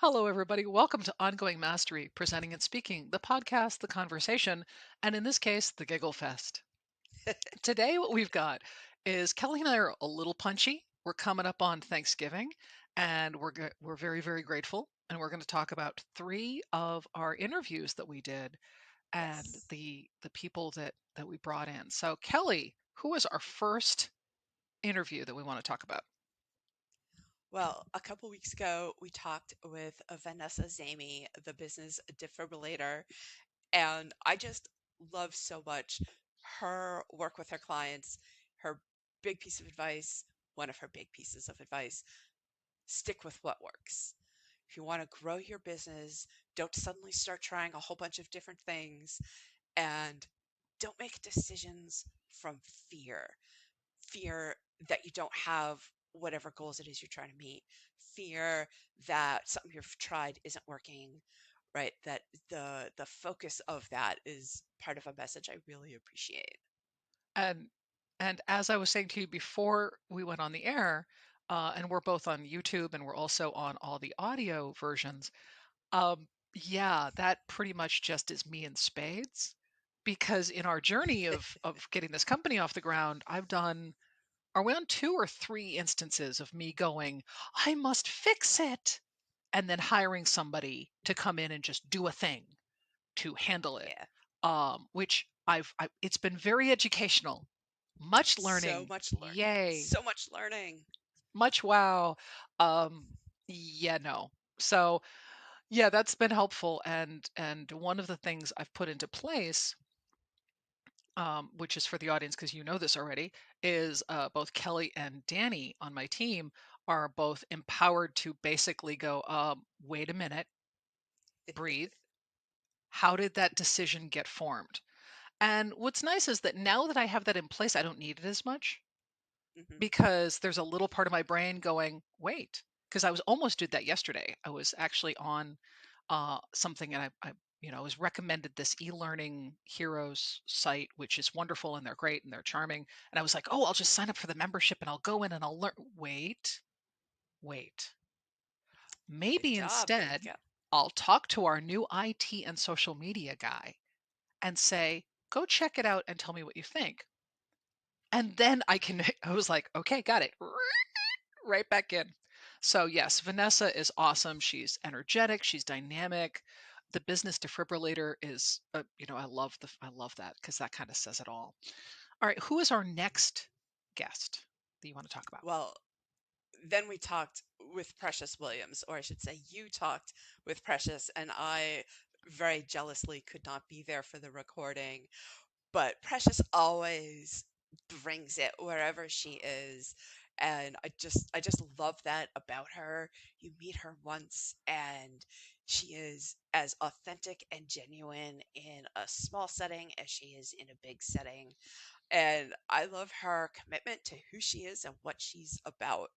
Hello, everybody. Welcome to Ongoing Mastery, Presenting and Speaking, the podcast, the conversation, and in this case, the Giggle Fest. Today, what we've got is Kelly and I are a little punchy. We're coming up on Thanksgiving, and we're very, very grateful. And we're going to talk about three of our interviews that we did and Yes. the people that we brought in. So, Kelly, who was our first interview that we want to talk about? Well, a couple weeks ago, we talked with Vanessa Zamy, the business defibrillator, and I just love so much her work with her clients. Her big piece of advice, one of her big pieces of advice, stick with what works. If you want to grow your business, don't suddenly start trying a whole bunch of different things and don't make decisions from fear. Fear that you don't have whatever goals it is you're trying to meet, fear that something you've tried isn't working, right? That the focus of that is part of a message I really appreciate. And and as I was saying to you before we went on the air, and we're both on YouTube and we're also on all the audio versions. Yeah, that pretty much just is me in spades. Because in our journey of getting this company off the ground, are we on two or three instances of me going, I must fix it, and then hiring somebody to come in and just do a thing to handle it. Yeah. Which it's been very educational, much So learning, much learning. yay, So much learning. much wow. Um, yeah, no. So yeah, that's been helpful, and one of the things I've put into place, which is for the audience because you know this already, is both Kelly and Danny on my team are both empowered to basically go, wait a minute, breathe. How did that decision get formed? And what's nice is that now that I have that in place, I don't need it as much Hmm. because there's a little part of my brain going, wait, because I was almost did that yesterday. I was actually on something and I was recommended this e-learning heroes site, which is wonderful and they're great and they're charming. And I was like, oh, I'll just sign up for the membership and I'll go in and I'll learn. Wait. Good Maybe job. There you instead, go. I'll talk to our new IT and social media guy and say, go check it out and tell me what you think. And then I was like, okay, got it. Right back in. So yes, Vanessa is awesome. She's energetic. She's dynamic. The business defibrillator is, I love that because that kind of says it all. All right, who is our next guest that you want to talk about? Well, then we talked with Precious Williams, or I should say, you talked with Precious, and I very jealously could not be there for the recording. But Precious always brings it wherever she is. And I just love that about her. You meet her once and she is as authentic and genuine in a small setting as she is in a big setting. And I love her commitment to who she is and what she's about.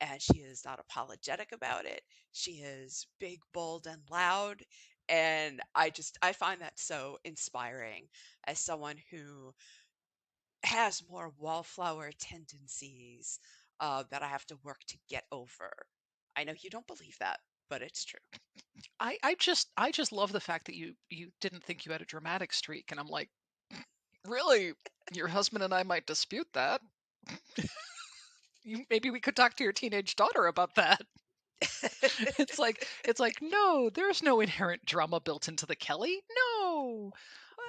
And she is not apologetic about it. She is big, bold, and loud. And I find that so inspiring as someone who has more wallflower tendencies that I have to work to get over. I know you don't believe that, but it's true. I just love the fact that you didn't think you had a dramatic streak, and I'm like, really, your husband and I might dispute that. Maybe we could talk to your teenage daughter about that. It's like no, there's no inherent drama built into the Kelly. No.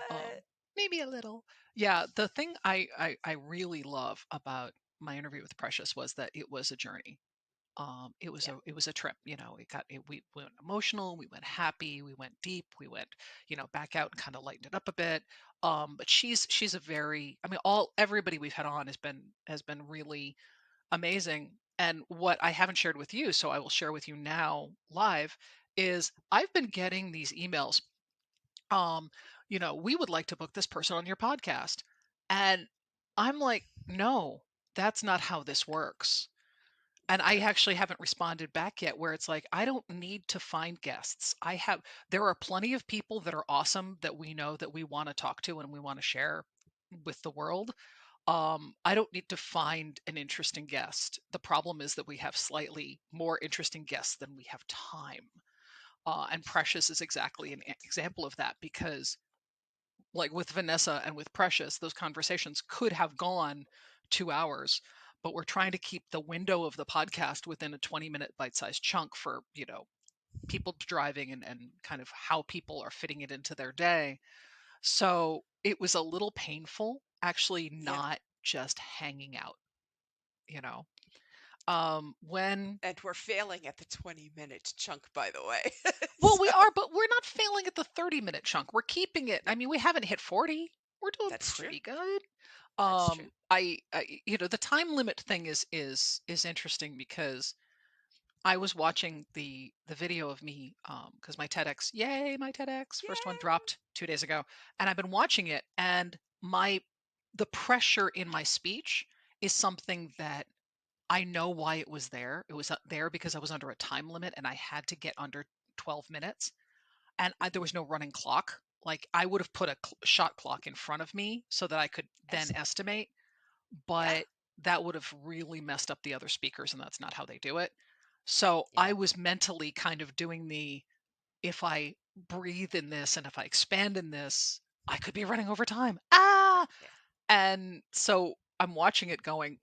Um, What? maybe a little. Yeah, the thing I really love about my interview with Precious was that it was a journey. Yeah. It was a trip. We went emotional, we went happy, we went deep, we went back out and kind of lightened it up a bit. But she's a very, I mean, all everybody we've had on has been really amazing. And what I haven't shared with you, so I will share with you now live, is I've been getting these emails. Um, we would like to book this person on your podcast. And I'm like, no, that's not how this works. And I actually haven't responded back yet where it's like, I don't need to find guests. There are plenty of people that are awesome that we know that we want to talk to and we want to share with the world. I don't need to find an interesting guest. The problem is that we have slightly more interesting guests than we have time. And Precious is exactly an example of that, because like with Vanessa and with Precious, those conversations could have gone 2 hours, but we're trying to keep the window of the podcast within a 20-minute bite-sized chunk for, people driving, and kind of how people are fitting it into their day. So it was a little painful actually Yeah. not just hanging out, you know. When And we're failing at the 20-minute chunk, by the way. Well, So we are, but we're not failing at the 30-minute chunk. We're keeping it. yeah, I mean, we haven't hit 40. We're doing that's true. pretty good. That's true. The time limit thing is interesting, because I was watching the video of me, because my TEDx, yay, my TEDx first one Yay! dropped 2 days ago, and I've been watching it, and the pressure in my speech is something that I know why it was there. It was there because I was under a time limit and I had to get under 12 minutes, and there Hmm. was no running clock. Like, I would have put a shot clock in front of me so that I could then Excellent. estimate, Yeah. but that would have really messed up the other speakers, and that's not how they do it. So I Yeah. was mentally kind of doing if I breathe in this and if I expand in this, I could be running over time. Ah! Yeah. And so I'm watching it going,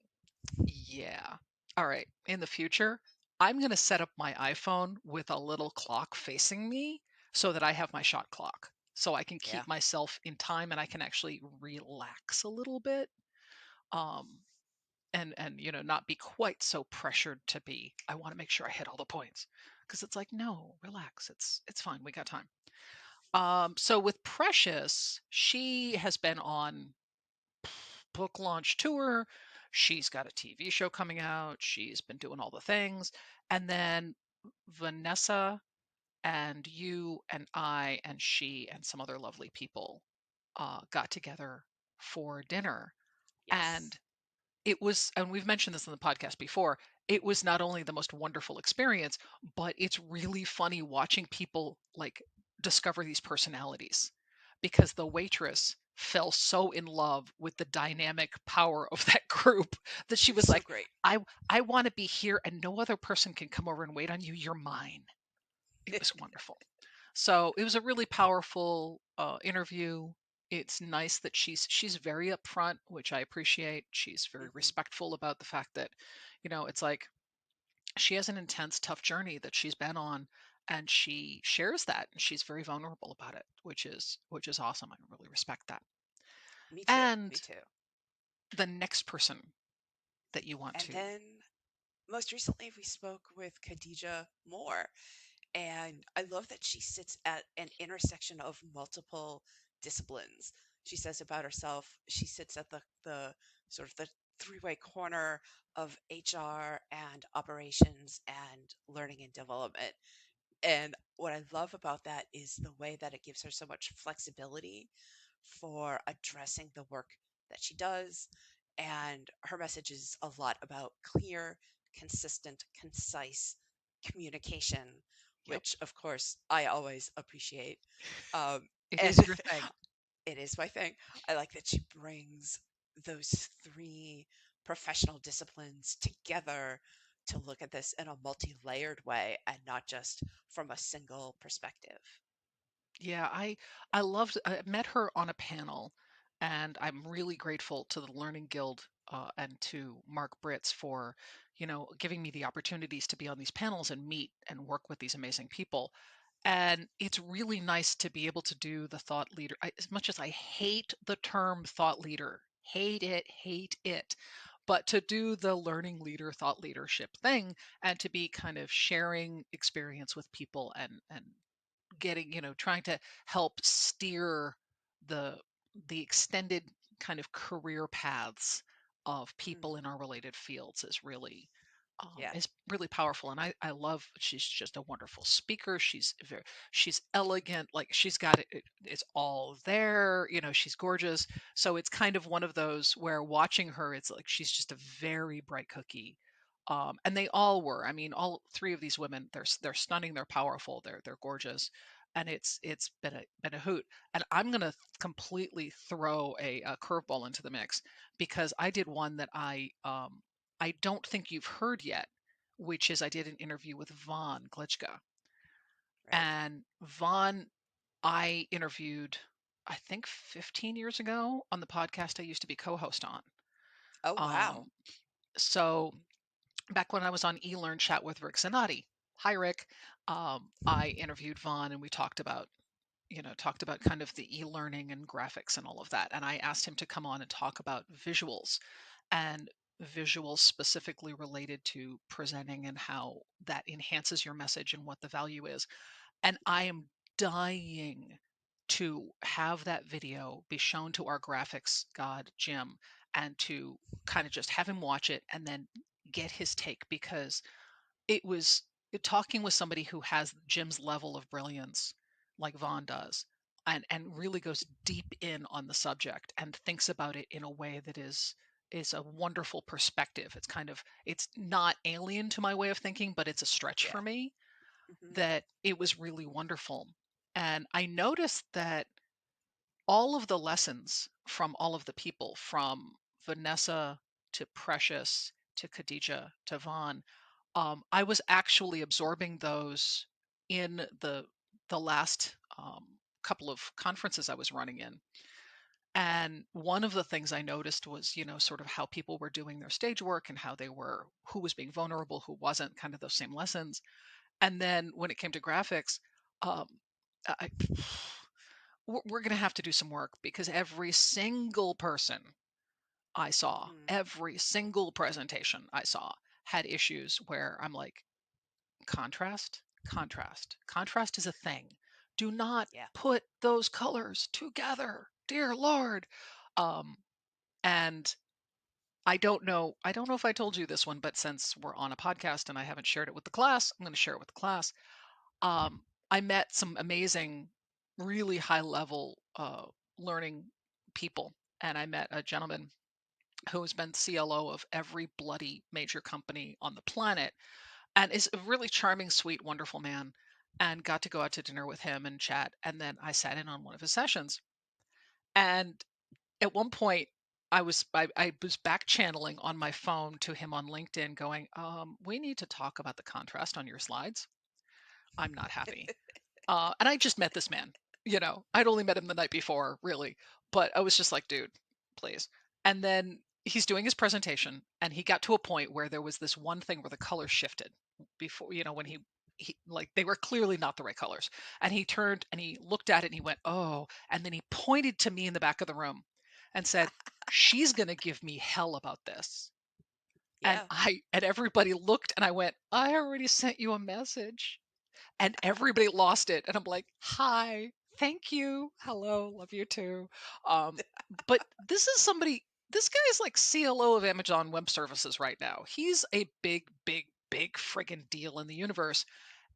yeah. All right. In the future, I'm going to set up my iPhone with a little clock facing me so that I have my shot clock. So I can Yeah. keep myself in time and I can actually relax a little bit. Um, and not be quite so pressured to be, I want to make sure I hit all the points. Because it's like, no, relax. It's fine. We got time. So with Precious, she has been on book launch tour. She's got a TV show coming out. She's been doing all the things. And then Vanessa and you and I and she and some other lovely people got together for dinner. And Yes. and we've mentioned this in the podcast before, it was not only the most wonderful experience, but it's really funny watching people like discover these personalities, because the waitress fell so in love with the dynamic power of that group that she It was was so like, great. I want to be here and no other person can come over and wait on you. You're mine. It was wonderful. So it was a really powerful interview. It's nice that she's very upfront, which I appreciate. She's very Hmm. respectful about the fact that, it's like she has an intense, tough journey that she's been on, and she shares that, and she's very vulnerable about it, which is awesome. I really respect that. Me too. Me And too. the next person that you want And to, then most recently we spoke with Khadija Moore. And I love that she sits at an intersection of multiple disciplines. She says about herself, she sits at the sort of the three-way corner of HR and operations and learning and development. And what I love about that is the way that it gives her so much flexibility for addressing the work that she does. And her message is a lot about clear, consistent, concise communication, yep, which of course I always appreciate. Um, it and is your thing. it is my thing. I like that she brings those three professional disciplines together to look at this in a multi-layered way and not just from a single perspective. Yeah, I met her on a panel, and I'm really grateful to the Learning Guild and to Mark Britz for, giving me the opportunities to be on these panels and meet and work with these amazing people. And it's really nice to be able to do the thought leader. As much as I hate the term thought leader, hate it, but to do the learning leader, thought leadership thing, and to be kind of sharing experience with people, and getting, trying to help steer the the extended kind of career paths of Mm, people in our related fields yeah. is really powerful. And I love, she's just a wonderful speaker. She's elegant, like she's got it's all there, she's gorgeous. So it's kind of one of those where watching her, it's like she's just a very bright cookie. And they all were. I mean, all three of these women, they're stunning, they're powerful, they're gorgeous. and it's been a hoot. And I'm gonna completely throw a curveball into the mix because I did one that I don't think you've heard yet, which is I did an interview with Von Glitchka. Right. And Von, I interviewed, I think 15 years ago on the podcast I used to be co-host on. Oh, wow. Um, so back when I was on eLearn Chat with Rick Zanotti, hi Rick, I interviewed Vaughn and we talked about kind of the e-learning and graphics and all of that. And I asked him to come on and talk about visuals and visuals specifically related to presenting and how that enhances your message and what the value is. And I am dying to have that video be shown to our graphics god, Jim, and to kind of just have him watch it and then get his take because it was talking with somebody who has Jim's level of brilliance, like Vaughn does, and really goes deep in on the subject and thinks about it in a way that is a wonderful perspective. It's not alien to my way of thinking, but it's a stretch Yeah. for me Hmm. that it was really wonderful. And I noticed that all of the lessons from all of the people, from Vanessa to Precious to Khadija to Vaughn, I was actually absorbing those in the last couple of conferences I was running in. And one of the things I noticed was, sort of how people were doing their stage work and who was being vulnerable, who wasn't, kind of those same lessons. And then when it came to graphics, um, I, we're going to have to do some work because every single person I saw, Mm. every single presentation I saw had issues where I'm like, contrast, contrast, contrast is a thing. Do not Yeah. put those colors together, dear Lord. Um, and I don't know if I told you this one, but since we're on a podcast and I haven't shared it with the class, I'm going to share it with the class. um, I met some amazing, really high level learning people. And I met a gentleman who has been CLO of every bloody major company on the planet and is a really charming, sweet, wonderful man. And got to go out to dinner with him and chat. And then I sat in on one of his sessions. And at one point, I was back channeling on my phone to him on LinkedIn, going, "We need to talk about the contrast on your slides. I'm not happy." And I just met this man. I'd only met him the night before, really. But I was just like, dude, please. And then he's doing his presentation, and he got to a point where there was this one thing where the color shifted before, when he like they were clearly not the right colors. And he turned and he looked at it and he went, oh, and then he pointed to me in the back of the room and said, she's going to give me hell about this. And Yeah. everybody looked and I went, I already sent you a message and everybody lost it. And I'm like, hi, thank you, hello, love you too. Um, but this guy is like CLO of Amazon Web Services right now. He's a big, big, big friggin' deal in the universe,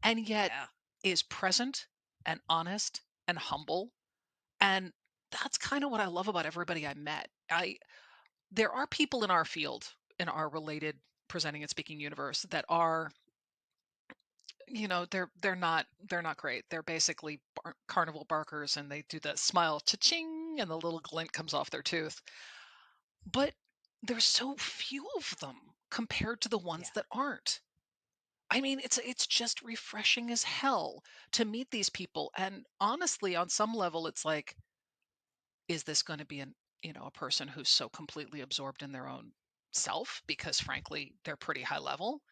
and yet Yeah. is present and honest and humble. And that's kind of what I love about everybody I met. There are people in our field, in our related presenting and speaking universe, that are, they're not great. They're basically carnival barkers, and they do the smile cha-ching and the little glint comes off their tooth. But there's so few of them compared to the ones Yeah. that aren't. I mean, it's just refreshing as hell to meet these people. And honestly, on some level, it's like, is this going to be a person who's so completely absorbed in their own self because frankly they're pretty high level?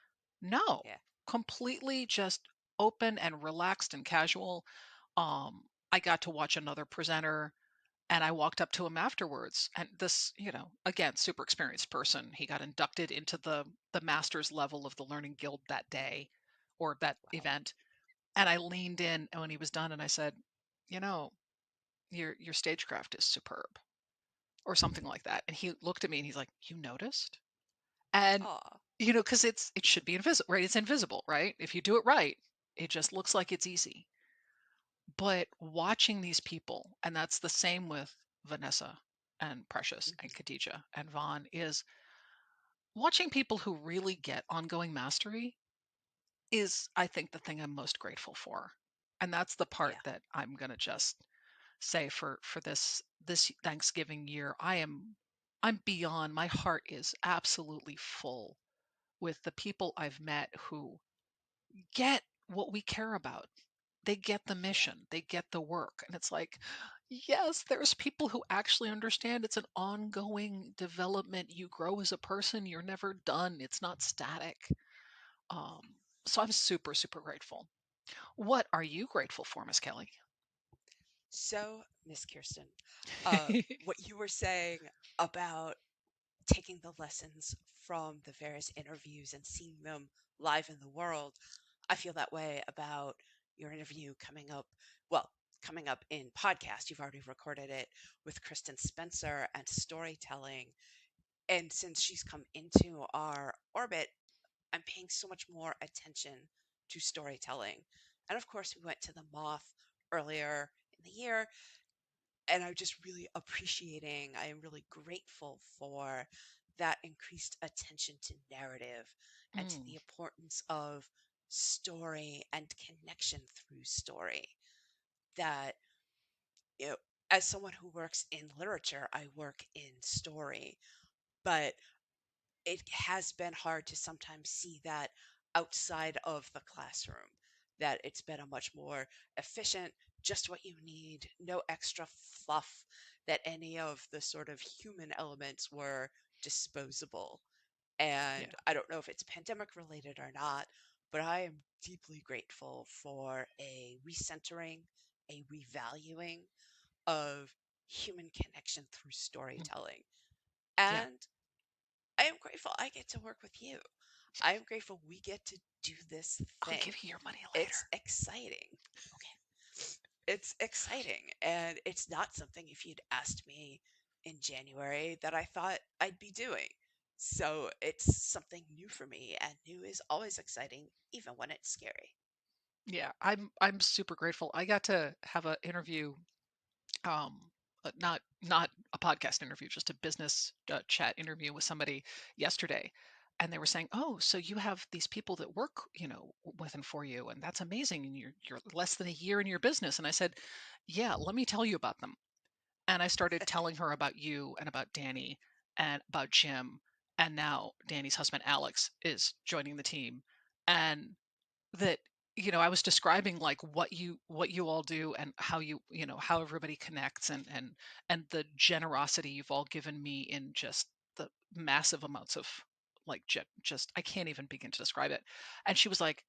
No, Yeah. completely just open and relaxed and casual. I got to watch another presenter, and I walked up to him afterwards, and this, again, super experienced person, he got inducted into the master's level of the learning guild that day, or that Wow. event. And I leaned in when he was done and I said, you know your stagecraft is superb, or something like that. And he looked at me and he's like, "You noticed?" And Aw. because it should be invisible, right? It's invisible, right? If you do it right, it just looks like it's easy. But watching these people, and that's the same with Vanessa and Precious and Hmm. Khadija and Vaughn, is watching people who really get ongoing mastery is, I think, the thing I'm most grateful for. And that's the part Yeah. that I'm going to just say for this Thanksgiving year, I'm beyond, my heart is absolutely full with the people I've met who get what we care about. They get the Yeah. mission, they get the work. And it's like, yes, there's people who actually understand it's an ongoing development. You grow as a person, you're never done. It's not static. Um, so I'm super, super grateful. What are you grateful for, Miss Kelly? So, Miss Kirsten, what you were saying about taking the lessons from the various interviews and seeing them live in the world, I feel that way about your interview coming up. Well, coming up in podcast, you've already recorded it with Kristen Spencer and storytelling. And since she's come into our orbit, I'm paying so much more attention to storytelling. And of course, we went to the Moth earlier in the year, and I'm just really appreciating, I am really grateful for that increased attention to narrative and to Mm, the importance of story and connection through story. That, you know, as someone who works in literature, I work in story, but it has been hard to sometimes see that outside of the classroom, that it's been a much more efficient, just what you need, no extra fluff, that any of the sort of human elements were disposable. yeah. And I don't know if it's pandemic related or not, but I am deeply grateful for a recentering, a revaluing of human connection through Mm, storytelling. yeah. And I am grateful I get to work with you. I am grateful we get to do this I'll thing. give you your money It's later. exciting. Okay. It's exciting. And it's not something, if you'd asked me in January, that I thought I'd be doing. So it's something new for me, and new is always exciting, even when it's scary. Yeah, I'm super grateful. I got to have an interview, um, not a podcast interview, just a business chat interview with somebody yesterday, and they were saying, "Oh, so you have these people that work, with and for you, and that's amazing. And you're less than a year in your business." And I said, "Yeah, let me tell you about them." And I started telling her about you and about Danny and about Jim, and now Danny's husband Alex is joining the team, and that I was describing like what you all do and how how everybody connects, and the generosity you've all given me in just the massive amounts of like just I can't even begin to describe it. And she was like,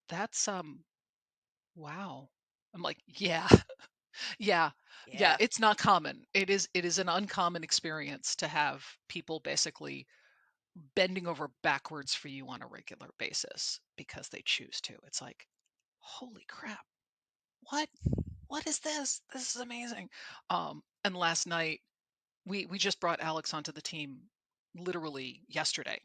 that's wow. I'm like, yeah. Yeah. Yeah, Yeah. it's not common. It is an uncommon experience to have people basically bending over backwards for you on a regular basis because they choose to. It's like, holy crap, what what is this? This is amazing. And last night we just brought Alex onto the team literally yesterday.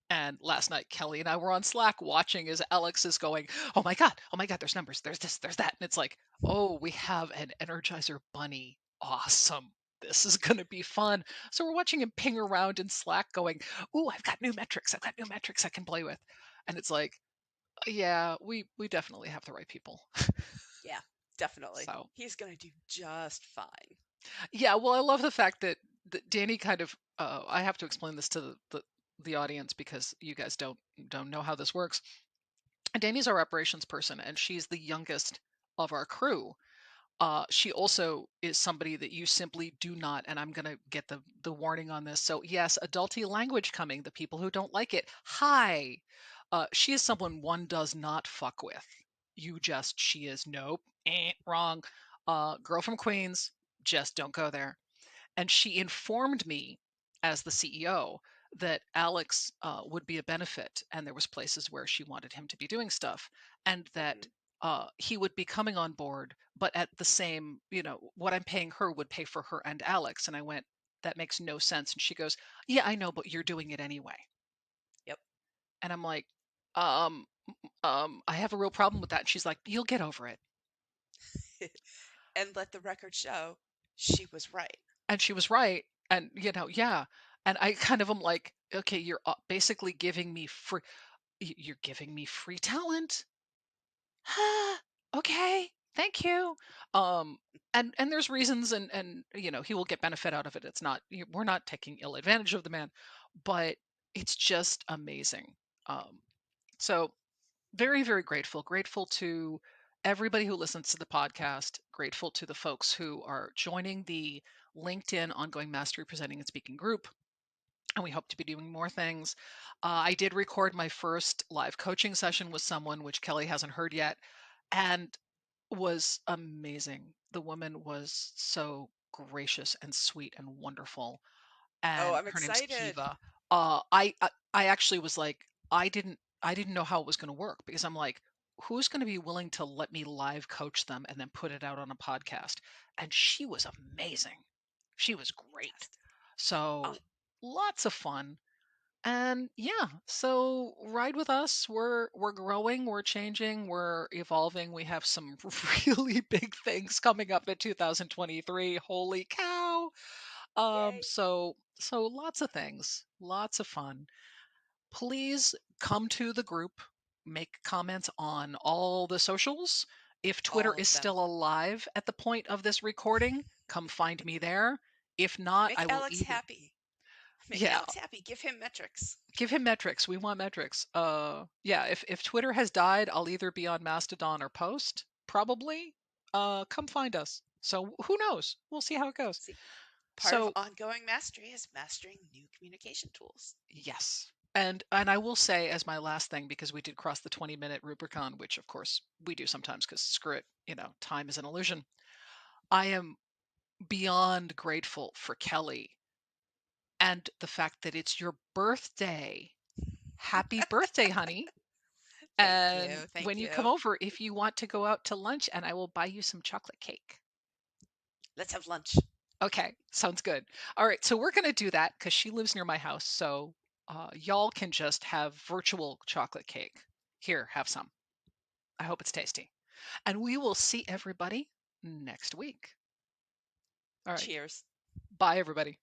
And last night Kelly and I were on Slack watching as Alex is going, oh my god, there's numbers, there's this, there's that. And it's like, oh, we have an Energizer bunny. Awesome. This is going to be fun. So we're watching him ping around in Slack going, oh, I've got new metrics. I've got new metrics I can play with. And it's like, yeah, we definitely have the right people. Yeah. Definitely. So He's going to do just fine. yeah, well, I love the fact that Danny kind of I have to explain this to the audience because you guys don't know how this works. Danny's our operations person, and she's the youngest of our crew. She also is somebody that you simply do not, and I'm gonna get the warning on this. So yes, adulty language coming. The people who don't like it, hi. She is someone one does not fuck with. She is nope, wrong. Girl from Queens, just don't go there. And she informed me as the CEO that Alex would be a benefit, and there was places where she wanted him to be doing stuff, and that Hmm. he would be coming on board, but at the same, what I'm paying her would pay for her and Alex. And I went, that makes no sense. And she goes, yeah, I know, but you're doing it anyway. Yep. And I'm like, um, I have a real problem with that. And she's like, you'll get over it. And let the record show she was right. And she was right. And yeah. And I kind of am like, okay, you're basically giving me free, you're giving me free talent. okay, thank you. Um, and there's reasons, and he will get benefit out of it. It's not we're not taking ill advantage of the man, but it's just amazing. Um, so very, very grateful. Grateful to everybody who listens to the podcast. Grateful to the folks who are joining the LinkedIn Ongoing Mastery Presenting and Speaking group. And we hope to be doing more things. I did record my first live coaching session with someone, which Kelly hasn't heard yet, and was amazing. The woman was so gracious and sweet and wonderful, Oh, and I'm her name's excited. Kiva. I actually was like, I didn't know how it was going to work because I'm like, who's going to be willing to let me live coach them and then put it out on a podcast? And she was amazing. She was great. Fantastic. Oh, So lots of fun. And yeah, so ride with us. We're growing, we're changing, we're evolving. We have some really big things coming up in 2023. Holy cow. yay. So lots of things, lots of fun. Please come to the group, make comments on all the socials. If Twitter All is of them. still alive at the point of this recording, come find me there. If not, Make I will Alex either, happy. Make yeah, Alex happy. Give him metrics. give him metrics. We want metrics. Yeah, if Twitter has died, I'll either be on Mastodon or Post, probably. Come find us. So who knows? We'll see how it goes. See, part of So ongoing mastery is mastering new communication tools. yes. And I will say as my last thing, because we did cross the 20-minute Rubicon, which of course we do sometimes because screw it, time is an illusion. I am beyond grateful for Kelly and the fact that it's your birthday. Happy birthday, honey. Thank you. And Thank when you come you. over, if you want to go out to lunch, and I will buy you some chocolate cake. Let's have lunch. Okay, sounds good. All right, so we're going to do that because she lives near my house. So y'all can just have virtual chocolate cake. Here, have some. I hope it's tasty. And we will see everybody next week. All right, Cheers. bye, everybody.